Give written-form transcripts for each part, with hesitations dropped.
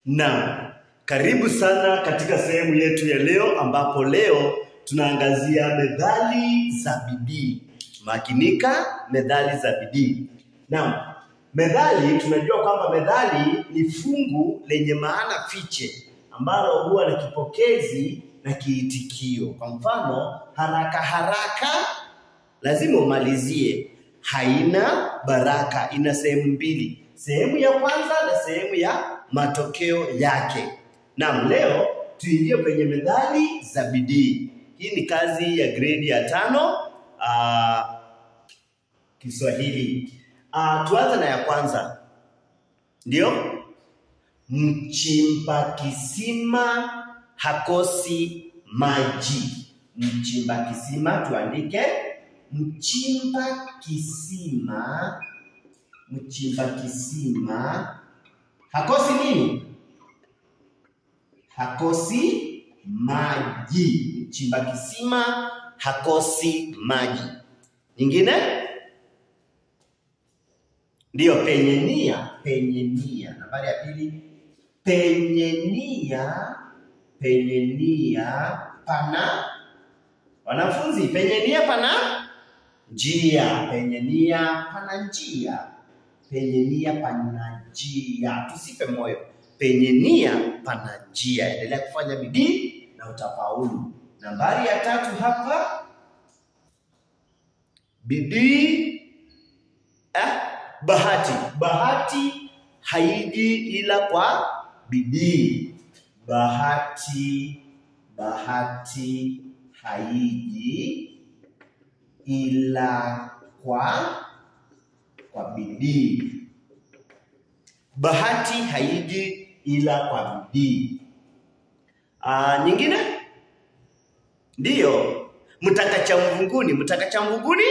Na karibu sana katika sehemu yetu ya leo, ambapo leo tunaangazia methali za bidii. Makinika, methali za bidii. Na methali, tunajua kwamba methali ni fungu lenye maana fiche ambalo huwa na kipokezi na kiitikio. Kwa mfano, haraka haraka lazima umalizie. Haina baraka, ina sehemu mbili. Sehemu ya kwanza na sehemu ya matokeo yake. Na leo tuingie kwenye methali za bidii. Hii ni kazi ya grade ya 5 Kiswahili. Tuanze na ya kwanza. Ndio? Mchimba kisima hakosi maji. Mchimba kisima, tuandike. Mchimba kisima hakosi nini? Hakosi maji. Mchimba kisima hakosi maji. Nyingine? Ndio, penye nia. Nambari ya pili. Penye nia pana. Wanafunzi, penye nia pana njia. Penye nia pana njia. Penye nia pana njia. Tusipe moyo. Penye nia pana njia. Endelea kufanya bidii na utafaulu. Nambari ya 3 hapa. Bidii. Bahati. Bahati haiji ila kwa bidii. Bahati haiji ila kwa bidii. Bahati haiji ila kwa bidii. Nyingine? Ndio, mtaka cha mvunguni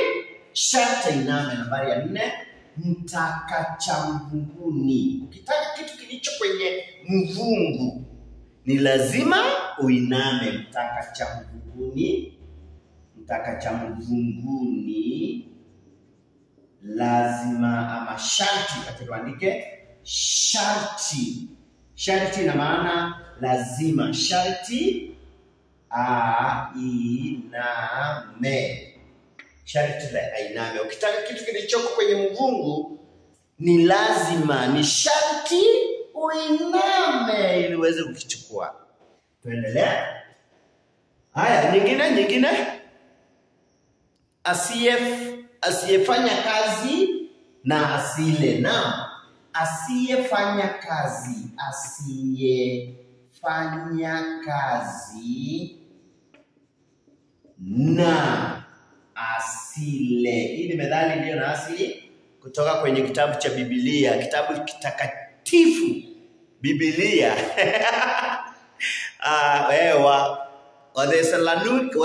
sharti iname. Nambari ya 4. Mtaka cha mvunguni. Ukitaka kitu kilicho kwenye mvungu ni lazima uiname. Mtaka cha mvunguni lazima, ama sharti. Tuandike sharti. Sharti ina maana lazima. Sharti ainame. Sharti la ainame. Ukitaka kitu kilichoko kwenye mvungu ni lazima, ni sharti uiname ili uweze kukichukua. Tuendelea. Haya, nyingine. Asiyefanya kazi na asile. Na asiyefanya kazi na asile. Hii ni methali iliyo na asili kutoka kwenye kitabu cha Biblia, kitabu kitakatifu, Biblia. Wathesalonike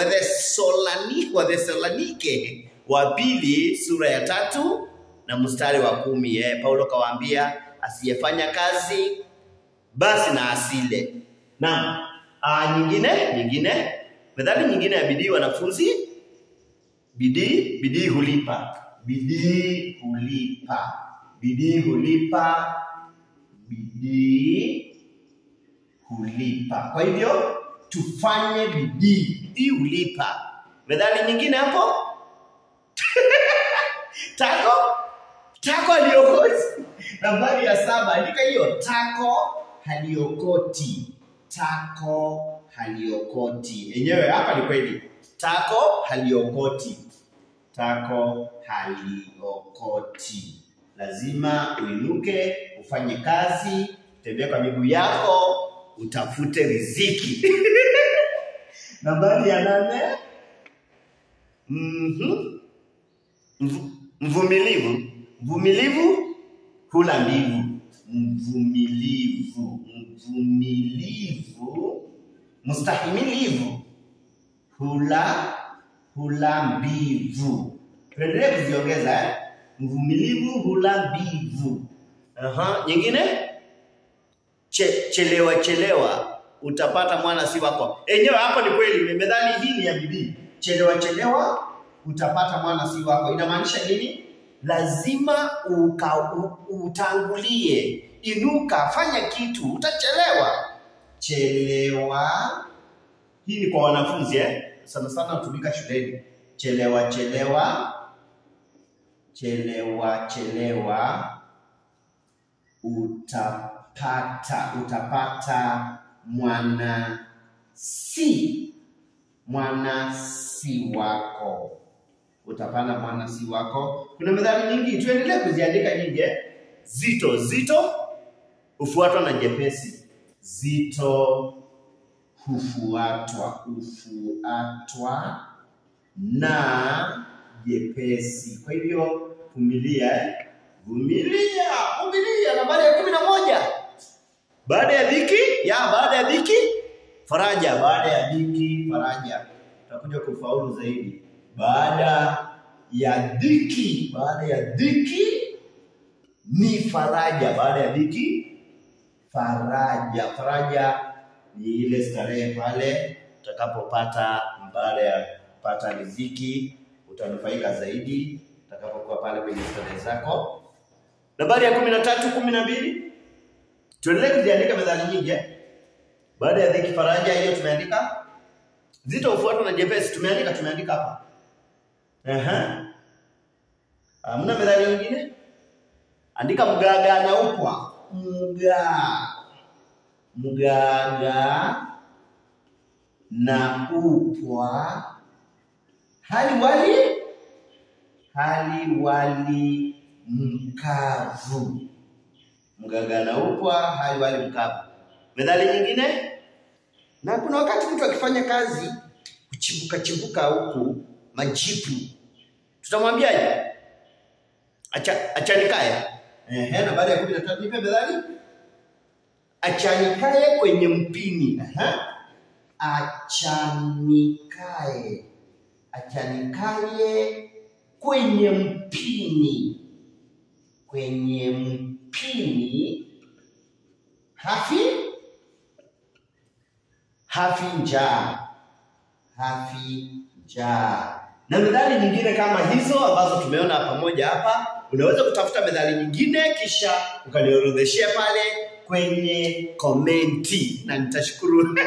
wa pili sura ya 3 na mstari wa 10. Paulo kawaambia asiyefanya kazi basi na asile. Na nyingine methali nyingine ya bidii, wanafunzi. Bidii hulipa. Kwa hivyo tufanye bidii. Bidii hulipa. Methali nyingine hapo. Tako haliokoti. Nambari ya 7. Andika hiyo. Tako haliokoti. Enyewe hapa ni kweli. Tako haliokoti. Lazima uinuke, ufanye kazi, tembea kwa miguu yako, utafute riziki. Nambari ya 8. Mvumilivu hula mbivu. Mstahimilivu hula mbivu. Tuendelee kuziongeza. Mvumilivu hula mbivu. Nyingine? Chelewa utapata mwana si wako. Enyewe hapo ni kweli, methali hii ni ya bidii. Chelewa utapata mwana si wako. Inamaanisha nini? lazima utangulie. Inuka, fanya kitu, utachelewa. Chelewa. Hii ni kwa wanafunzi sana sana hutumika shuleni. Chelewa chelewa. Chelewa chelewa. Utapata mwanasi wako. Utapata mwanasi wako. Kuna methali nyingi, tuendelee kuziandika nyingi. Zito, zito hufuatwa na jepesi. Zito hufuatwa na jepesi. Kwa hivyo vumilia. Nambari ya 11. Baada ya dhiki, faraja. Baada ya dhiki, faraja. Tutakuja kufaulu zaidi. Baada ya dhiki ni faraja. Baada ya dhiki, faraja. Faraja ni ile starehe pale utakapopata, baada ya kupata riziki utanufaika zaidi utakapokuwa pale kwenye starehe zako. Nambari ya 13, 12. Tuendelee kuziandika methali nyingi. Baada ya dhiki, faraja, hiyo tumeandika. Zito hufuatwa na jepesi tumeandika hapa. Hamna methali nyingine? Andika mgaga na upwa. Mgaga na upwa. Hali wali mkavu. Mgaga na upwa, hali wali mkavu. Methali nyingine? Na kuna wakati mtu akifanya kazi kuchimbuka huku majipu, tutamwambiaje? Achanikae. Na baada ya 13 nipe methali. Achanikae kwenye mpini. Achanikae kwenye mpini. Hafi njaa. Na methali nyingine kama hizo ambazo tumeona pamoja hapa, unaweza kutafuta methali nyingine kisha ukaniorodheshia pale kwenye komenti na nitashukuru.